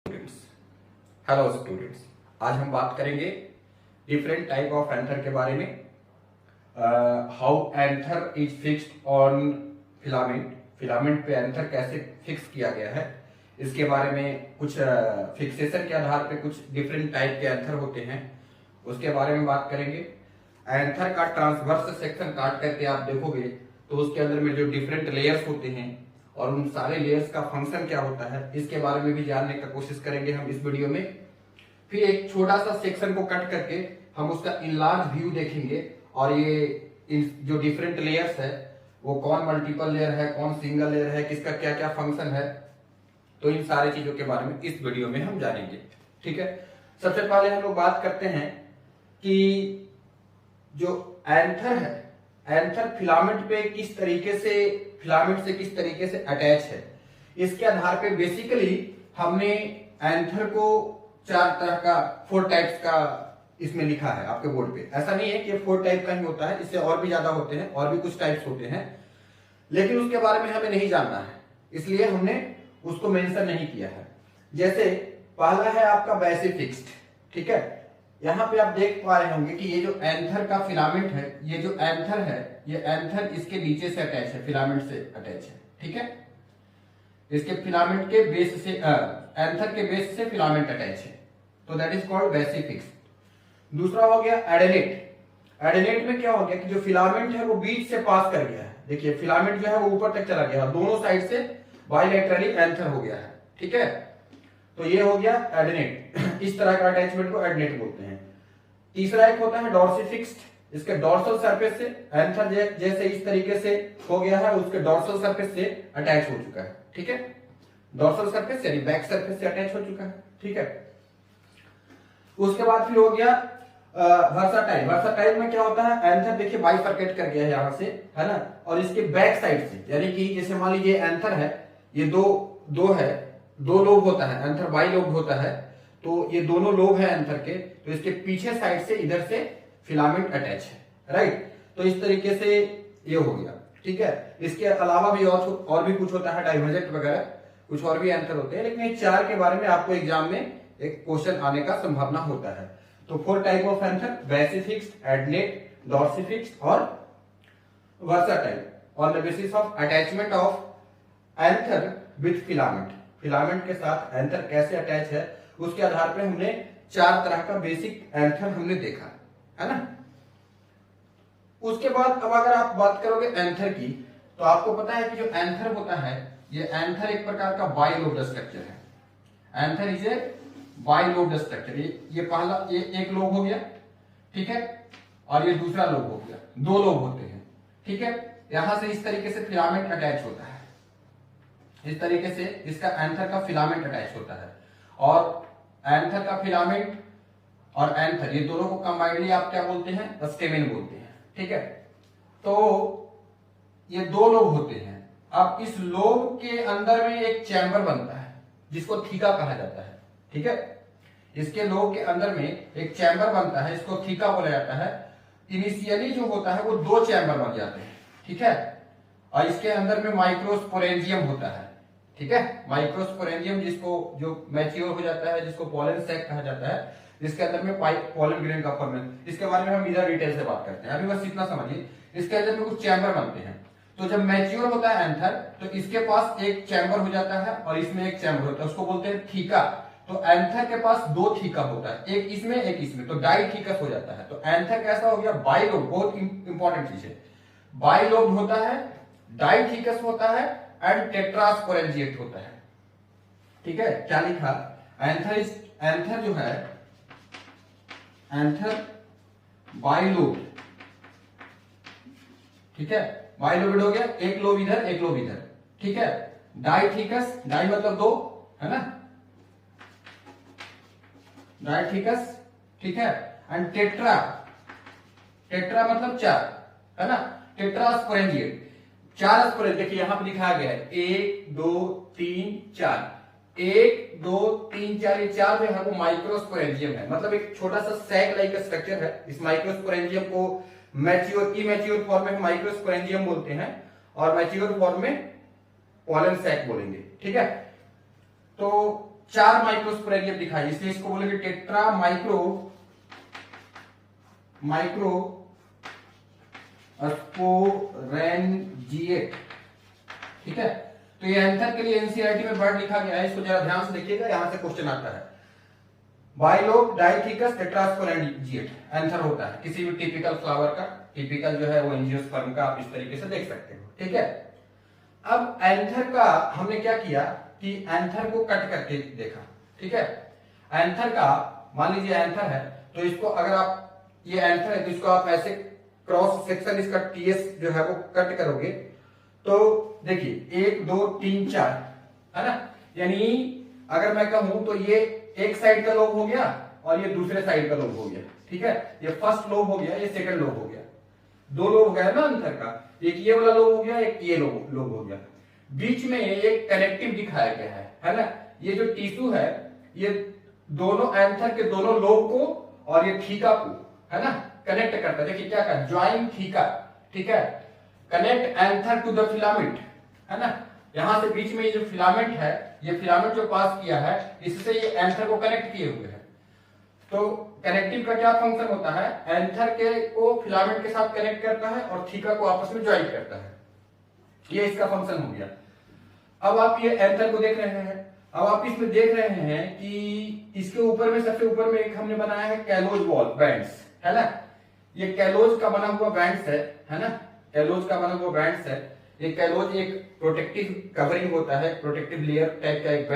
Students, hello students. आज हम बात करेंगे डिफरेंट टाइप ऑफ एंथर के बारे में। How anther is fixed on filament, filament पे एंथर कैसे फिक्स किया गया है, इसके बारे में कुछ फिक्सेशन के आधार पे कुछ डिफरेंट टाइप के एंथर होते हैं, उसके बारे में बात करेंगे। एंथर का ट्रांसवर्स सेक्शन काट करके आप देखोगे तो उसके अंदर में जो डिफरेंट लेयर्स होते हैं और उन सारे लेयर्स का फंक्शन क्या होता है, इसके बारे में भी जानने का कोशिश करेंगे हम इस वीडियो में। फिर एक छोटा सा सेक्शन को कट करके हम उसका इनलार्ज व्यू देखेंगे और ये जो डिफरेंट लेयर्स है वो कौन मल्टीपल लेयर है, कौन सिंगल लेयर है, किसका क्या क्या फंक्शन है, तो इन सारी चीजों के बारे में इस वीडियो में हम जानेंगे। ठीक है, सबसे पहले हम लोग बात करते हैं कि जो एंथर है, एंथर फिलामेंट पे किस तरीके से, फिलामेंट से किस तरीके से अटैच है, इसके आधार पे बेसिकली हमने एंथर को चार तरह का, 4 टाइप्स का इसमें लिखा है आपके बोर्ड पे। ऐसा नहीं है कि 4 टाइप का ही होता है, इससे और भी ज्यादा होते हैं, और भी कुछ टाइप्स होते हैं, लेकिन उसके बारे में हमें नहीं जानना है, इसलिए हमने उसको मेंशन नहीं किया है। जैसे पहला है आपका बेसिक फिक्स्ड। ठीक है, यहां पे आप देख पा रहे होंगे कि ये जो एंथर का फिलामेंट है, ये जो एंथर है, ये एंथर इसके नीचे से अटैच है, फिलामेंट से अटैच है। ठीक है, इसके फिलामेंट के बेस से, एंथर के बेस से फिलामेंट अटैच है, तो that is called basic fixed. दूसरा हो गया एडेनेट। एडेनेट में क्या हो गया कि जो फिलामेंट है वो बीच से पास कर गया है। देखिए फिलामेंट जो है वो ऊपर तक चला गया, दोनों साइड से बाइलेटरली एंथर हो गया है। ठीक है, तो ये हो गया एडेनेट। इस तरह का अटैचमेंट को एडेनेट बोलते हैं। तीसरा एक होता है डॉर्सिफिक्स्ड। इसके डॉर्सल सरफेस से एंथर जैसे इस तरीके से हो गया है, उसके डॉर्सल सरफेस से अटैच हो चुका है। ठीक है, डॉर्सल सरफेस यानी बैक सरफेस से अटैच हो चुका है। ठीक है, उसके बाद फिर हो गया वर्साटाइल। वर्साटाइल में क्या होता है, एंथर देखिए बाइफरकेट कर गया है यहां से, है ना, और इसके बैक साइड से, यानी कि जैसे मान लीजिए एंथर है, ये दो है, 2 लोब होता है, एंथर बाई लोब होता है, तो ये दोनों लोब है एंथर के, तो इसके पीछे साइड से इधर से फिलामेंट अटैच है। राइट, तो इस तरीके से ये हो गया। ठीक है, इसके अलावा भी और भी कुछ होता है, डाइवर्जेंट वगैरह कुछ और भी एंथर होते हैं, लेकिन ये 4 के बारे में आपको एग्जाम में एक क्वेश्चन आने का संभावना होता है। तो 4 टाइप ऑफ एंथर, बेसिफिक्स्ड, एडेनेट, डॉर्सिफिक्स्ड और versatile, on the basis of attachment of anther with filament. Filament के साथ एंथर कैसे अटैच है, उसके आधार पर हमने 4 तरह का बेसिक एंथर हमने देखा, है ना। उसके बाद अब अगर आप बात करोगे एंथर की, तो आपको पता है कि जो एंथर होता है, ये एंथर एक प्रकार का बाइलोब्ड स्ट्रक्चर है। Anther is a bilobed structure. ये पहला, ये एक लोब हो गया, ठीक है, और ये दूसरा लोब हो गया, 2 लोब होते हैं। ठीक है, यहां से इस तरीके से फिलामेंट अटैच होता है, इस तरीके से इसका एंथर का फिलामेंट अटैच होता है, और एंथर का फिलामेंट और एंथर ये दोनों को कंबाइंडली आप क्या बोलते हैं, स्टेमेन बोलते हैं। ठीक है, तो ये 2 लोब होते हैं। अब इस लोब के अंदर में एक चैम्बर बनता है जिसको थीका कहा जाता है। ठीक है, इसके लोब के अंदर में एक चैम्बर बनता है, इसको थीका बोला जाता है। इनिशियली जो होता है वो 2 चैम्बर बन जाते हैं। ठीक है, और इसके अंदर में माइक्रोस्पोरेंजियम होता है। ठीक है, माइक्रोस्पोरेंजियम जिसको, जो मैच्योर हो जाता है, जिसको पॉलन सैक कहा जाता है, जिसके अंदर में पॉलन ग्रेन का फॉर्मेशन, इसके बारे में हम इधर डिटेल से बात करते हैं। अभी बस इतना समझिए, इसके अंदर में कुछ चैम्बर बनते हैं। तो जब मैच्योर होता है एंथर, तो इसके पास एक चैम्बर हो जाता है और इसमें एक चैम्बर होता है, उसको बोलते हैं थीका। तो एंथर के पास 2 थीका होता है, एक इसमें एक इसमें, तो डाइथीकस हो जाता है। तो एंथर कैसा हो गया, बाइलोब, बहुत इंपॉर्टेंट चीज है। बाइलोब होता है, डाइथीकस होता है एंड टेट्रास्पोरेंजिएट होता है। ठीक है, क्या लिखा, एंथर जो है, एंथर बाइलोब। ठीक है, बाइलोब हो गया, एक लोब इधर एक लोब इधर। ठीक है, डाइथीकस, डाई मतलब 2, है ना, डाइथीकस। ठीक है, एंड टेट्रा, टेट्रा मतलब 4, है ना, टेट्रास्पोरेंजिएट, 4 स्पोरेंज। देखिए यहां पर दिखाया गया है 1 2 3 4, 1 2 3 4, ये 4 जो है वो माइक्रोस्पोरेंजियम है, मतलब एक छोटा सा सैक लाइक स्ट्रक्चर है। इस माइक्रोस्पोरेंजियम को मैच्योर, इमैच्योर फॉर्म में माइक्रोस्पोरेंजियम बोलते हैं, और मैच्योर फॉर्म में पॉलन सैक बोलेंगे। ठीक है, तो 4 माइक्रोस्पोरेंजियम दिखाई, इसलिए इसको बोलेंगे टेट्रा माइक्रोस्पोरेंजिएट। ठीक है, तो ये एंथर के लिए एनसीईआरटी में वर्ड लिखा गया है, इसको जरा ध्यान से देखिएगा, यहां से क्वेश्चन आता है। बाइलोब डाइथिकस टेट्रास्पोरेंजिएट एंथर होता है किसी भी टिपिकल फ्लावर का, टिपिकल जो है वो एंजियोस्पर्म का, आप इस तरीके से देख सकते हो। ठीक है, अब एंथर का हमने क्या किया कि एंथर को कट करके देखा। ठीक है, एंथर का मान लीजिए एंथर है, तो इसको अगर आप ये एंथर है तो इसको आप ऐसे क्रॉस सेक्शन इसका टीएस जो है वो कट करोगे तो देखिए 1 2 3 4 है ना, यानी अगर मैं कहूं तो ये एक साइड का लोब हो गया और ये दूसरे साइड का लोब हो गया। ठीक है, ये फर्स्ट लोब हो गया, ये सेकंड लोब हो गया, 2 लोब हो गया ना एंथर का, एक ये वाला लोब हो गया, एक ये लोब हो गया। बीच में एक कनेक्टिव दिखाया गया है ना, ये जो टिश्यू है ये दोनों एंथर के दोनों लोब को और ये थीका को है ना कनेक्ट करता है। देखिए क्या कहा, ज्वाइन थीका। ठीक है, connect anther to the filament है ना, यहां से बीच में ये जो फिलामेंट है, ये फिलामेंट जो पास किया है इससे ये एंथर को कनेक्ट किए हुए हैं। तो कनेक्टिव का क्या फंक्शन होता है, एंथर के को फिलामेंट के साथ कनेक्ट करता है और थीका को आपस में ज्वाइन करता है, ये इसका फंक्शन हो गया। अब आप ये एंथर को देख रहे हैं, अब आप इसमें देख रहे हैं कि इसके ऊपर में सबसे ऊपर में एक हमने बनाया है कैलोज वॉल बैंड्स है ना, ये कैलोज का बना हुआ बैंड्स है ना, कैलोज का बना हुआ बैंड्स है। ये कैलोज एक प्रोटेक्टिव कवरिंग होता है, प्रोटेक्टिव लेयर टाइप का एक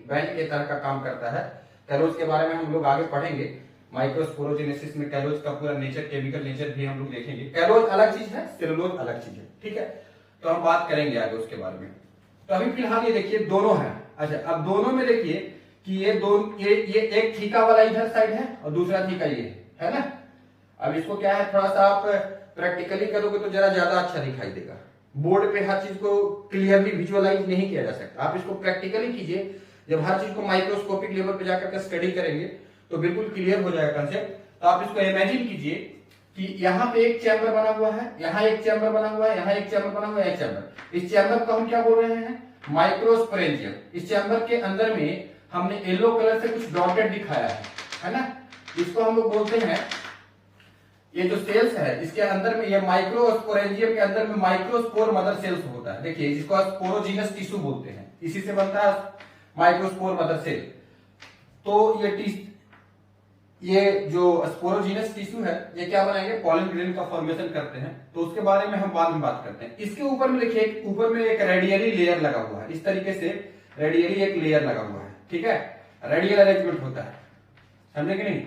बैंड के तरह का काम करता है। कैलोज के बारे में हम लोग आगे पढ़ेंगे, माइक्रोस्पोरोजेनेसिस में कैलोज का पूरा नेचर, केमिकल नेचर भी हम लोग देखेंगे। कैलोज अलग चीज है, सेलुलोज अलग चीज है। ठीक है, तो हम बात करेंगे आगे उसके बारे में। तो अभी फिलहाल ये देखिए दोनों है। अच्छा, अब दोनों में देखिए कि ये एक थीका वाला इधर साइड है और दूसरा थीका ये है ना। अब इसको क्या है, थोड़ा सा आप प्रैक्टिकली करोगे तो जरा ज्यादा अच्छा दिखाई देगा। बोर्ड पे हर चीज को क्लियरली विजुअलाइज नहीं किया जा सकता, आप इसको प्रैक्टिकली कीजिए। जब हर चीज को माइक्रोस्कोपिक लेवल पे जाकर के स्टडी करेंगे तो बिल्कुल क्लियर हो जाएगा कंसेप्ट। तो आप इसको इमेजिन कीजिए कि यहाँ पे एक चैम्बर बना हुआ है, यहाँ एक चैम्बर बना हुआ है, यहाँ एक चैम्बर बना हुआ है, एक चैम्बर। इस चैम्बर को हम क्या बोल रहे हैं, माइक्रोस्पोरेंजियम। इस चैम्बर के अंदर में हमने येलो कलर से कुछ डॉटेड दिखाया है ना, इसको हम लोग बोलते हैं, ये जो सेल्स है इसके अंदर में, ये माइक्रोस्पोरेंजियम के अंदर में माइक्रोस्पोर मदर सेल्स होता है। देखिए जिसको स्पोरोजीनस टिश्यू बोलते हैं, इसी से बनता है माइक्रोस्पोर मदर सेल। तो ये जो स्पोरोजीनस टिश्यू है ये क्या बनाएंगे, पॉलन ग्रेन का फॉर्मेशन करते हैं। तो उसके बारे में हम बाद में बात करते हैं। इसके ऊपर में देखिए, ऊपर में एक रेडियली लेयर लगा हुआ है, इस तरीके से रेडियली एक लेयर लगा हुआ है। ठीक है, रेडियल अरेंजमेंट होता है, समझे कि नहीं,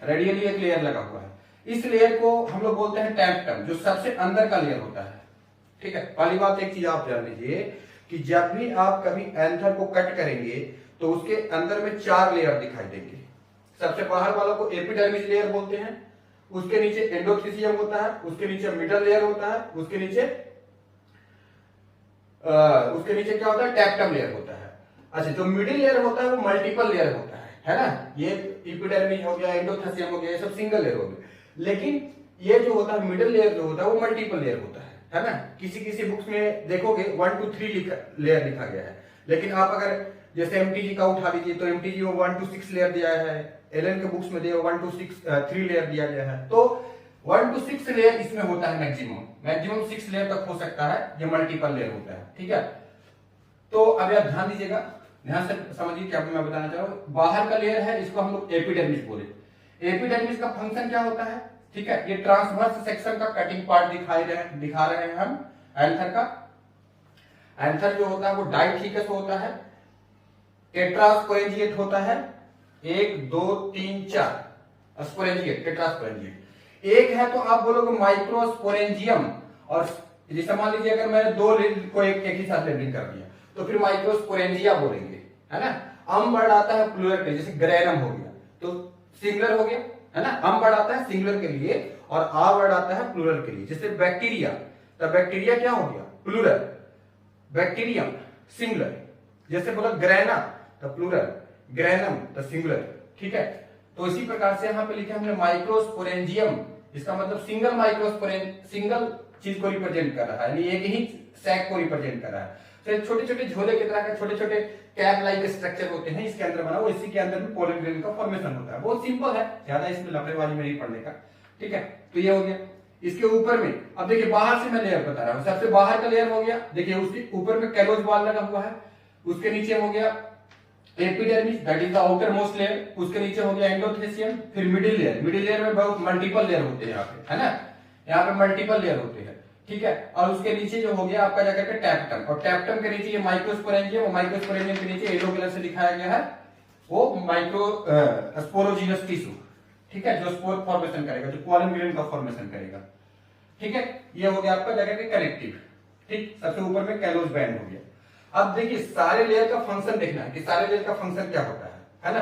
रेडियली एक लेयर लगा हुआ है। इस लेयर को हम लोग बोलते हैं टैंपटम, जो सबसे अंदर का लेयर होता है। ठीक है, पहली बात एक चीज आप जान लीजिए कि जब भी आप कभी एंथर को कट करेंगे तो उसके अंदर में 4 लेयर दिखाई देंगे। सबसे बाहर वाला को एपिडर्मिस लेयर बोलते हैं, उसके नीचे एंडोथेलियम होता है, उसके नीचे मिडल लेयर होता है, उसके नीचे क्या होता है, टैप्टम लेयर होता है। अच्छा, जो मिडिल लेयर होता है वो मल्टीपल लेयर होता है ना, ये एपिडर्मिस हो गया, एंडोथेलियम हो गया, ये सब सिंगल लेयर हो गया। लेकिन ये जो होता है मिडिल लेयर जो होता है वो मल्टीपल लेयर होता है ना। किसी बुक्स में देखोगे 1 to 3 लेयर लिखा गया है, लेकिन आप अगर जैसे एमटीजी का उठा लीजिए तो एमटीजी में 1 to 6 लेयर दिया है, एलएन के बुक्स में दिया 1 to 3 लेयर दिया गया है। तो 1 to 6 लेयर इसमें होता है मैक्सिमम 6 लेयर तक हो सकता है, ये मल्टीपल लेयर होता है। ठीक है, तो अभी आप ध्यान दीजिएगा, ध्यान से समझिए क्या मैं बताना चाह रहा हूं। बाहर का लेयर है, इसको हम लोग एपिडर्मिस बोले। एपिडर्मिस का फंक्शन क्या होता है, ठीक है, ये ट्रांसवर्स सेक्शन का कटिंग पार्ट दिखा रहे हैं हम एंथर का। एंथर जो होता है वो डाइथिकस होता है, टेट्रास्पोरेंजिएट होता है, 1 2 3 4 स्पोरेंजिएट, टेट्रास्पोरेंजिएट। एक है तो आप बोलोगे माइक्रोस्पोरेंजियम, और जैसे मान लीजिए अगर मैंने 2 लेड को एक ही साथ लेबलिंग कर दिया तो फिर माइक्रोस्पोरेंजिया बोलेंगे, है ना। अम वर्ड आता है प्लूरल के, जैसे ग्रेनम हो गया तो सिंगुलर हो गया, है ना। अम वर्ड आता है सिंगुलर के लिए और आ वर्ड आता है प्लूरल के लिए। जैसे बैक्टीरिया, तो बैक्टीरिया क्या हो गया, प्लूरल, बैक्टीरियम सिंगुलर। जैसे बोला ग्रेना तो प्लूरल, ग्रेनम तो सिंगुलर। ठीक है, तो इसी प्रकार से यहां पे लिखा हमने माइक्रोस्पोरेंजियम, इसका मतलब सिंगल चीज को रिप्रेजेंट कर रहा है, यानी एक ही सैक को रिप्रेजेंट कर रहा है। छोटे छोटे झोले की तरह के छोटे छोटे कैप लाइक स्ट्रक्चर होते हैं इसके अंदर बना हुआ, इसी के अंदर में पोलन ग्रेन का फॉर्मेशन होता है। बहुत सिंपल है, ज्यादा इसमें लफड़ेबाजी में नहीं पढ़ने का, ठीक है। तो ये हो गया। इसके ऊपर में अब देखिए बाहर से मैं लेयर बता रहा हूँ, सबसे बाहर का लेयर हो गया, देखिए उसके ऊपर में कैलोज वॉल लगा हुआ है, उसके नीचे हो गया epidermis that is the outer most layer, उसके नीचे हो गया एंडोथेलियम, फिर मिडिल लेयर। मिडिल लेयर में बहुत मल्टीपल लेयर होते हैं यहाँ पे, है ना, यहाँ पे मल्टीपल लेयर होते हैं, ठीक है। और उसके नीचे जो हो गया आपका जाकर के टैप्टम, और टैप्टम के नीचे ये माइक्रोस्पोरेंजियम, और माइक्रोस्पोरेंजियम के नीचे येलो कलर से दिखाया गया है वो माइक्रो स्पोरोजिनस टिश्यू, ठीक है, जो स्पोर फॉर्मेशन करेगा, जो पोलन ग्रेन का फॉर्मेशन करेगा, ठीक है। ये हो गया आपका जाकर के कनेक्टिव, ठीक। सबसे ऊपर में कैलोज बैंड हो गया। अब देखिए सारे लेयर का फंक्शन देखना है कि सारे लेयर का फंक्शन क्या होता है ना।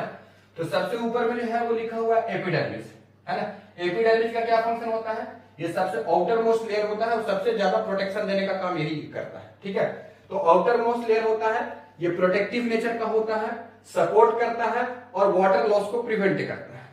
तो सबसे ऊपर में जो है वो लिखा हुआ है एपिडर्मिस, है ना। एपिडर्मिस का क्या फंक्शन होता है, ये सबसे आउटर मोस्ट लेयर होता है और सबसे ज्यादा प्रोटेक्शन देने का काम यही करता है, ठीक है। तो आउटर मोस्ट लेयर होता है, ये प्रोटेक्टिव नेचर का होता है, सपोर्ट करता है और वाटर लॉस को प्रिवेंट करता है,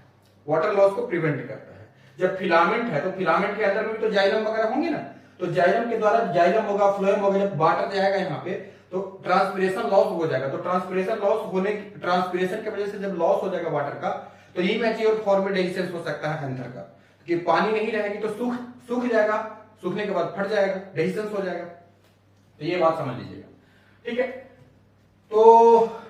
वाटर लॉस को प्रिवेंट करता है। जब फिलामेंट है तो फिलामेंट के अंदर में तो जाइलम वगैरह होंगे ना, तो जाइलम के द्वारा जाइलम होगा, फ्लोएम होगा, जब वाटर जाएगा यहाँ पे तो ट्रांसपिरेशन लॉस हो जाएगा। तो ट्रांसपिरेशन लॉस होने, ट्रांसपिरेशन की वजह से जब लॉस हो जाएगा वाटर का तो इमैच्योर फॉर्म में डेहिसेंस हो सकता है एंथर का, कि पानी नहीं रहेगी तो सूख जाएगा, सूखने के बाद फट जाएगा, डेहिसेंस हो जाएगा। तो ये बात समझ लीजिएगा, ठीक है। तो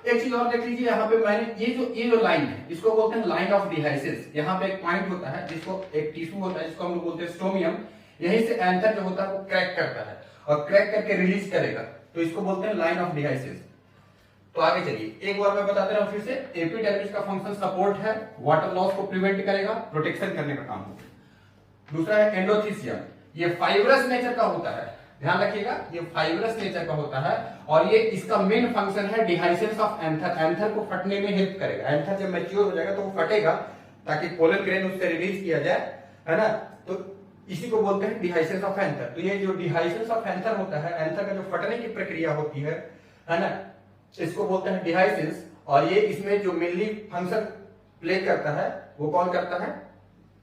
एक चीज और देख लीजिए, यहाँ पे मैंने ये जो लाइन है इसको बोलते हैं लाइन ऑफ डिहाइसिस। यहाँ पे एक पॉइंट होता है जिसको एक टिश्यू होता है जिसको हम लोग बोलते हैं स्टोमियम, यहीं से एंथर जो होता है वो क्रैक करता है और क्रैक करके रिलीज करेगा, तो इसको बोलते हैं लाइन ऑफ डिहाइसिस। तो आगे चलिए एक बार मैं बताते रहा हूं फिर से। एपिडर्मिस का फंक्शन सपोर्ट है, वाटर लॉस को प्रिवेंट करेगा, प्रोटेक्शन करने का काम होता है। दूसरा है एंडोथेलियम, ये फाइब्रस नेचर का होता है, ध्यान रखिएगा, ये फाइब्रस नेचर का होता है और ये इसका मेन फंक्शन है डिहाइसेंस ऑफ एंथर, एंथर को फटने में हेल्प करेगा। एंथर जब मैच्योर हो जाएगा तो वो फटेगा ताकि पोलन ग्रेन उससे रिलीज किया जाए, है ना। तो इसी को बोलते हैं डिहाइसेंस ऑफ एंथर। तो ये जो डिहाइसेंस ऑफ एंथर होता है, एंथर का जो फटने की प्रक्रिया होती है ना, इसको बोलते हैं डिहाइसेंस। और ये इसमें जो मेनली फंक्शन प्ले करता है वो कौन करता है,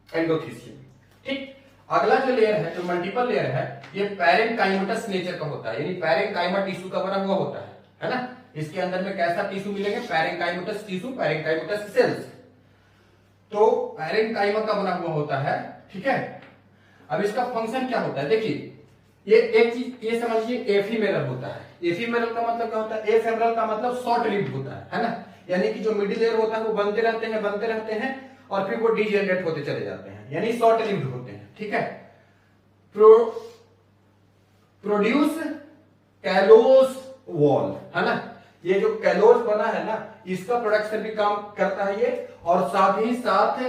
एंडोथेलियम, ठीक। अगला जो लेयर है, जो मल्टीपल लेयर है, ये पैरेंकाइमेटस नेचर का होता है, यानी पैरेंकाइमा टिश्यू का बना हुआ होता है ना। इसके अंदर में कैसा टिश्यू मिलेंगे, पैरेंकाइमेटस टिश्यू, पैरेंकाइमेटस सेल्स। तो पैरेंकाइमा का बना हुआ होता है, ठीक है। अब इसका फंक्शन क्या होता है, देखिए ये एक चीज ये समझिए, एफीमेरल होता है। एफीमेरल का मतलब क्या होता है, एफेमरल का मतलब शॉर्ट लिव्ड होता है ना। यानी कि जो मिडिल लेयर होता है वो बनते रहते हैं और फिर वो डिजेनरेट होते चले जाते हैं, यानी शॉर्ट लिव्ड होते हैं, ठीक है। प्रोड्यूस कैलोस वॉल, है ना। ये जो कैलोस बना है ना, इसका प्रोडक्शन भी काम करता है ये, और साथ ही साथ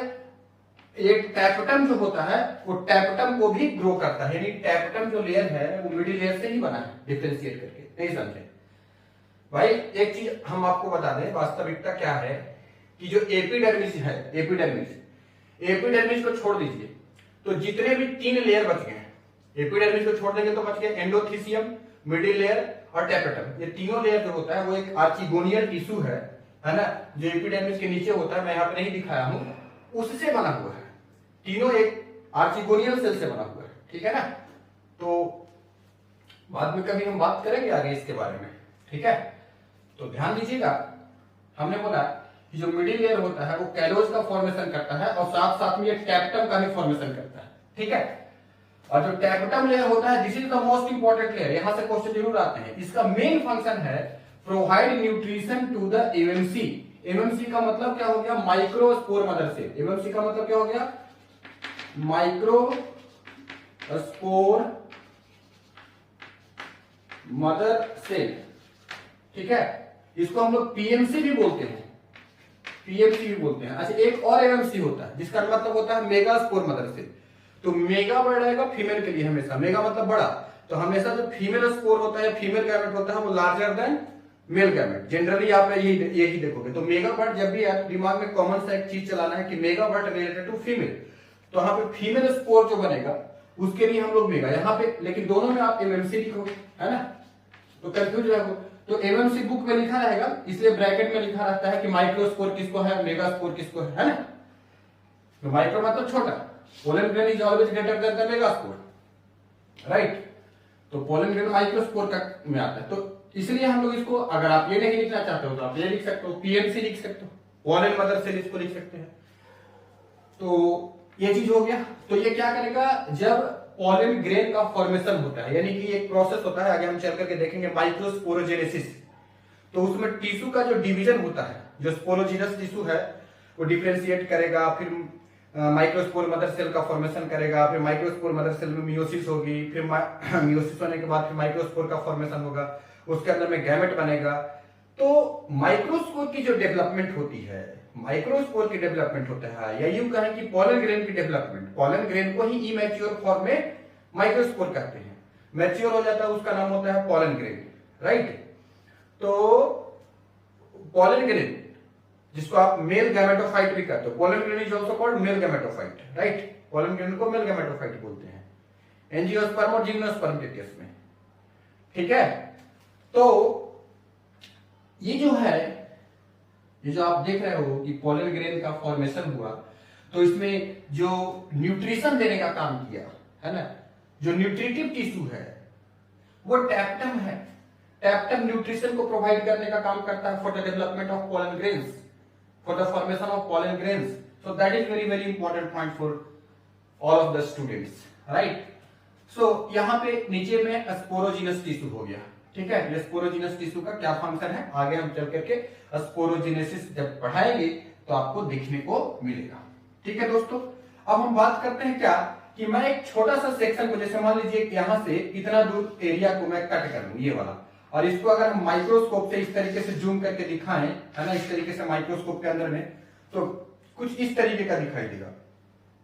एक टैपटम जो होता है वो टैपटम को भी ग्रो करता है। यानी टैपटम जो लेयर है वो मिडिल लेयर से ही बना है, डिफरेंशिएट करके, नहीं समझे भाई। एक चीज हम आपको बता दें, वास्तविकता क्या है कि जो एपिडर्मिस है, एपिडर्मिस को छोड़ दीजिए तो जितने भी 3 लेयर बच गए, एपिडर्मिस को छोड़ देंगे तो बच गए एंडोथेलियम, मिडिल लेयर और टैपेटम। ये तीनों लेयर जो होता है वो एक आर्चिगोनियल टिश्यू है ना, जो एपिडर्मिस के नीचे होता है, मैं यहाँ पे नहीं दिखाया हूं, उससे बना हुआ है। तीनों एक आर्चिगोनियल सेल से बना हुआ है, ठीक है ना। तो बाद में कभी हम बात करेंगे आगे इसके बारे में, ठीक है। तो ध्यान दीजिएगा, हमने बोला कि जो मिडिल लेयर होता है वो कैलोज का फॉर्मेशन करता है और साथ साथ में ये टैपटम का भी फॉर्मेशन करता है, ठीक है। और जो टैपटम लेयर होता है, this is the most important layer, यहां से क्वेश्चन जरूर आते हैं। इसका मेन फंक्शन है provide nutrition to the MMC. MMC का मतलब क्या हो गया, माइक्रोस्पोर मदर सेल। एमएमसी का मतलब क्या हो गया, माइक्रोस्पोर मदर सेल, ठीक है। इसको हम लोग पीएमसी भी बोलते हैं, पीएमसी भी बोलते हैं। अच्छा, एक और एमएमसी होता है जिसका मतलब होता है मेगास्पोर मदर सेल। तो मेगा वर्ड रहेगा फीमेल के लिए हमेशा, मेगा मतलब बड़ा, तो हमेशा जो फीमेल स्पोर होता है, फीमेल गैमेट होता है, वो larger then male gamete. Generally आप यही देखोगे। तो मेगा वर्ड जब भी आप दिमाग में कॉमन सा एक चीज चलाना है कि mega word related to female, तो यहाँ पे फीमेल स्पोर जो बनेगा उसके लिए हम लोग मेगा, यहाँ पे लेकिन दोनों में आप एमएमसी लिखोगे, है ना, तो कंफ्यूज रहोगे। तो एमएमसी बुक में लिखा रहेगा, इसलिए ब्रैकेट में लिखा रहता है कि माइक्रोस्पोर किसको है, मेगास्पोर किसको है ना। तो माइक्रो मतलब छोटा, pollen grain is always greater than the megaspore, right. तो पोलन ग्रेन माइक्रोस्पोर का में आता है। तो इसलिए हम लोग इसको, अगर आप ये नहीं लिखना चाहते हो तो आप ये लिख सकते हो, पीएमसी लिख सकते हो, पॉलन मदर सेल इसको लिख सकते हैं। तो ये चीज हो गया। तो ये क्या करेगा, जब पॉलन ग्रेन का फॉर्मेशन होता है, यानी कि एक प्रोसेस होता है, आगे हम चल करके देखेंगे, माइक्रोस्पोरोजेनेसिस। तो उसमें टिश्यू का जो डिवीजन होता है, जो स्पोरोजिनस टिश्यू है वो डिफरेंशिएट करेगा, फिर माइक्रोस्पोर मदर सेल का फॉर्मेशन करेगा, फिर माइक्रोस्पोर मदर सेल में मियोसिस होगी, फिर मियोसिस होने के बाद फिर माइक्रोस्पोर का फॉर्मेशन होगा, उसके अंदर में गैमेट बनेगा। तो माइक्रोस्पोर की जो डेवलपमेंट होती है, माइक्रोस्पोर की डेवलपमेंट होता है, या यूं कहें कि पॉलन ग्रेन की डेवलपमेंट, पॉलन ग्रेन को ही इमैच्योर फॉर्म में माइक्रोस्पोर कहते हैं। मैच्योर हो जाता है उसका नाम होता है पॉलन ग्रेन, राइट। तो पॉलन ग्रेन जिसको आप मेल गैमेटोफाइट भी कहते हो, pollen grain is also called male gametophyte, right. Pollen grain को मेल गैमेटोफाइट बोलते हैं, एंजियोस्पर्म और जिम्नोस्पर्म के केस में, ठीक है। तो ये जो है, ये जो आप देख रहे हो कि पॉलन ग्रेन का फॉर्मेशन हुआ, तो इसमें जो न्यूट्रिशन देने का काम किया है ना, जो न्यूट्रिटिव टिश्यू है वो टैप्टम है। टैप्टम न्यूट्रिशन को प्रोवाइड करने का काम करता है for the development of pollen grains, for the formation of pollen grains. So that is very very important point for all of the students, right. So यहां पे नीचे में स्पोरोजिनस टिश्यू हो गया, ठीक है। ये स्पोरोजिनस टिश्यू का क्या फंक्शन है, आगे हम चल करके स्पोरोजिनेसिस जब पढ़ाएंगे तो आपको देखने को मिलेगा, ठीक है दोस्तों। अब हम बात करते हैं क्या, कि मैं एक छोटा सा सेक्शन को, जैसे मान लीजिए यहां से इतना दूर एरिया को मैं कट कर लूं, ये वाला, और इसको अगर हम माइक्रोस्कोप से इस तरीके से जूम करके दिखाएं, है ना, इस तरीके से माइक्रोस्कोप के अंदर में, तो कुछ इस तरीके का दिखाई देगा,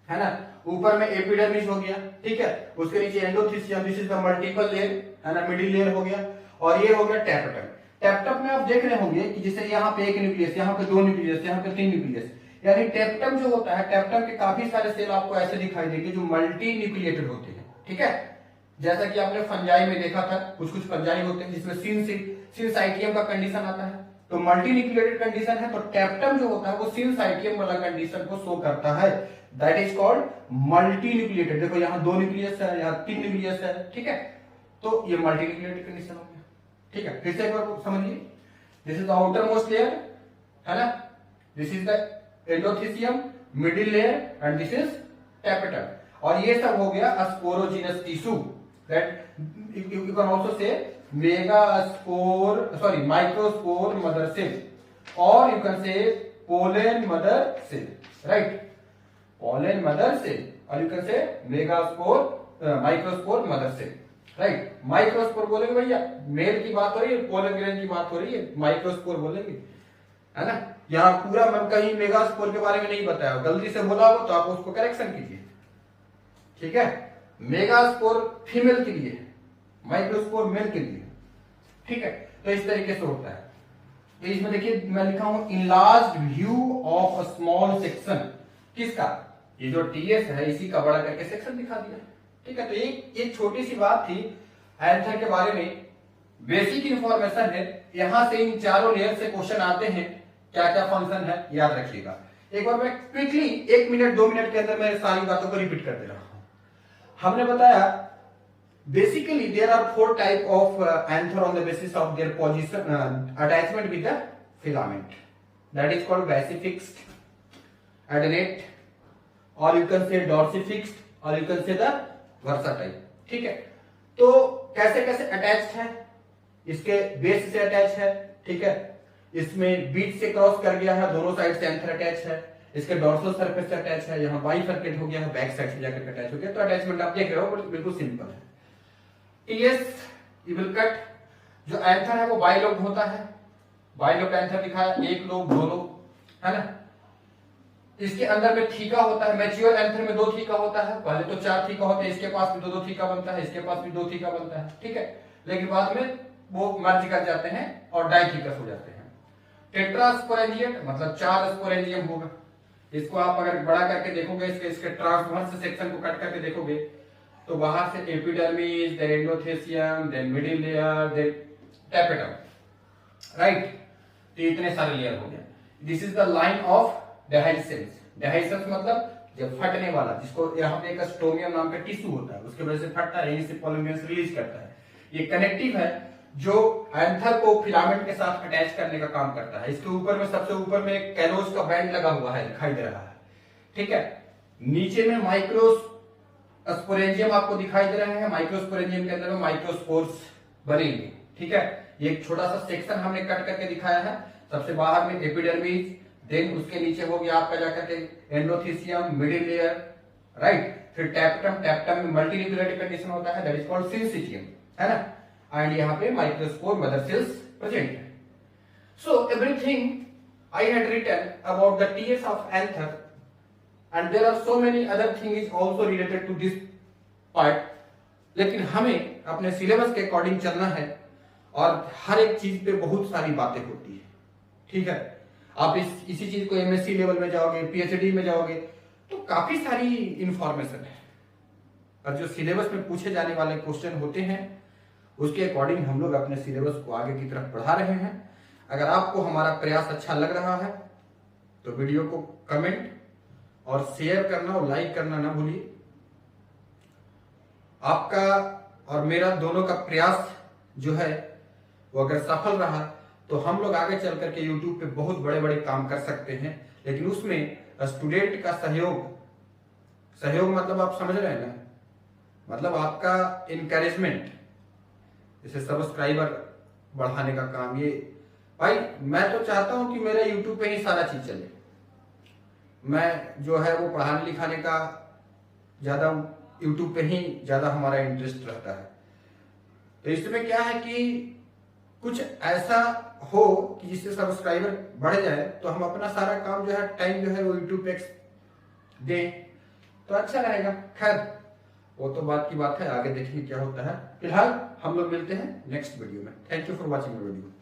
है ना। ऊपर में एपिडर्मिस हो गया, ठीक है, उसके नीचे endothelium, this is the multiple layer, है ना, मिडिल लेयर हो गया, और ये हो गया टैप्टम। टैप्टम में आप देख रहे होंगे कि जैसे यहाँ पे एक न्यूक्लियस, यहाँ पे 2 न्यूक्लियस, यहाँ पे 3 न्यूक्लियस, यानी टैप्टम जो होता है, टैप्टम के काफी सारे सेल आपको ऐसे दिखाई देंगे जो मल्टी न्यूक्लिएटेड होते हैं, ठीक है। जैसा कि आपने फंजाई में देखा था, कुछ कुछ फंजाई होते हैं जिसमें सिनसाइटियम का कंडीशन आता है, तो मल्टी न्यूक्लिएटेड कंडीशन है, तो टैप्टम जो होता है वो सिनसाइटियम वाला कंडीशन को शो करता है, that is called multi nucleated. देखो यहाँ 2 न्यूक्लियस है, यहाँ 3 न्यूक्लियस है, ठीक है, तो ये मल्टी न्यूक्लिएटेड कंडीशन हो गया, ठीक है। फिर से एक बार समझिए, this is the outer most layer, है ना, this is the endothelium, middle layer, and this is tapetum, और ये सब हो गया sporogenous tissue, that you can also say megaspore, sorry, microspore mother cell, और you can say pollen mother cell, right, pollen mother cell, और you can say megaspore microspore mother cell, right. Microspore बोलेंगे भैया, mail की बात हो रही है, pollen grain की बात हो रही है, माइक्रोस्पोर बोलेंगे, है ना। यहाँ पूरा मैं कहीं मेगास्पोर के बारे में नहीं बताया, गलती से बोला हो तो आप उसको करेक्शन कीजिए, ठीक है। मेगास्पोर फीमेल के लिए, माइक्रोस्पोर मेल के लिए, ठीक है। तो इस तरीके से होता है। तो इसमें देखिए मैं लिखा हूं enlarged view of a small section, किसका, ये जो टीएस है इसी का बड़ा करके सेक्शन दिखा दिया, ठीक है। तो एक छोटी सी बात थी एंथर के बारे में, बेसिक इंफॉर्मेशन है। यहां से इन चारों लेयर से क्वेश्चन आते हैं, क्या क्या फंक्शन है याद रखिएगा। एक बार मैं क्विकली 1 मिनट 2 मिनट के अंदर मैं सारी बातों को रिपीट कर दे रहा हूं। हमने बताया basically there are 4 type of anther on the basis of their position attachment with the filament, that is called basifixed, adnate, और यू कैन से डॉर्सिफिक्स्ड, और you can say the versatile, ठीक है। तो कैसे कैसे अटैच्ड है, इसके base से अटैच है, ठीक है, इसमें बीच से क्रॉस कर गया है, दोनों साइड से एंथर अटैच है, इसके डॉर्सल सरफेस से अटैच है, यहाँ बाइफरकेट हो गया है, बैक साइड से जाकर अटैच हो गया। तो अटैचमेंट आप देख रहे हो बिल्कुल सिंपल है। टीएस इविल कट, जो एंथर है वो बाइलोब होता है, बाइलोब एंथर दिखाया, 1 लोब 2 लोब, है ना। इसके अंदर में थीका होता है, मैच्योर एंथर में 2 थीका होता है, पहले तो 4 थीका होते हैं, इसके पास भी 2 थीका बनता है, इसके पास भी 2 थीका बनता है, ठीक है, लेकिन बाद में वो मर्ज कर जाते हैं और डाइथीकस हो जाते हैं। टेट्रास्पोरेंजियम मतलब 4 स्पोरेंजियम होगा, इसको आप अगर बड़ा करके देखोगे, इसके ट्रांसवर्स सेक्शन को कट करके देखोगे, तो बाहर से epidermis, then endothelium, then middle layer, then tapetum, right. तो इतने सारे लेयर हो गए। This is the line of dehiscence. Dehiscence मतलब जब फटने वाला, जिसको यहाँ पे एक स्टोमियम नाम का टिश्यू होता है, उसके वजह से फटता है, यहीं से पॉलन ग्रेन्स रिलीज करता है। ये कनेक्टिव है, जो एंथर को फिलामेंट के साथ अटैच करने का काम करता है। इसके ऊपर में, सबसे ऊपर में एक कैलोस का बैंड लगा हुआ है, दिखाई दे रहा है, ठीक है। नीचे में माइक्रोस्पोरेंजियम आपको दिखाई दे रहे हैं। माइक्रोस्पोरेंजियम के अंदर में माइक्रोस्पोर्स बनेंगे, ठीक है। ये एक छोटा सा सेक्शन हमने कट करके दिखाया है। सबसे बाहर में एपिडर्मिस, देन उसके नीचे हो गया आपका जाकर के एंडोथीसियम, मिडिल लेयर, राइट। फिर टैप्टम, टैप्टम में मल्टीन्यूक्लियर कंडीशन होता है, दैट इज कॉल्ड सिंसिटियम, है ना। एंड यहाँ पे माइक्रोस्पोर मदर सेल्स प्रेजेंट है। So everything I had written about the TS of anther and there are so many other thing is also related to this part, लेकिन हमें अपने syllabus के according चलना है और हर एक चीज पे बहुत सारी बातें होती है, ठीक है। आप इसी चीज को एमएससी लेवल में जाओगे, पीएचडी में जाओगे तो काफी सारी इंफॉर्मेशन है, और जो सिलेबस में पूछे जाने वाले क्वेश्चन होते हैं उसके अकॉर्डिंग हम लोग अपने सिलेबस को आगे की तरफ बढ़ा रहे हैं। अगर आपको हमारा प्रयास अच्छा लग रहा है तो वीडियो को कमेंट और शेयर करना और लाइक करना ना भूलिए। आपका और मेरा दोनों का प्रयास जो है वो अगर सफल रहा तो हम लोग आगे चल करके यूट्यूब पे बहुत बड़े बड़े काम कर सकते हैं, लेकिन उसमें स्टूडेंट का सहयोग मतलब आप समझ रहे हैं ना, मतलब आपका इनकरेजमेंट, जैसे सब्सक्राइबर बढ़ाने का काम। ये भाई मैं तो चाहता हूं कि मेरा यूट्यूब पे ही सारा चीज चले। मैं जो है वो पढ़ाने लिखाने का ज्यादा यूट्यूब पे ही ज्यादा हमारा इंटरेस्ट रहता है। तो इसमें क्या है कि कुछ ऐसा हो कि जिससे सब्सक्राइबर बढ़ जाए तो हम अपना सारा काम जो है टाइम जो है वो यूट्यूब पे दें तो अच्छा रहेगा। खैर वो तो बात की बात है, आगे देखेंगे क्या होता है। फिलहाल हम लोग मिलते हैं नेक्स्ट वीडियो में। Thank you for watching video.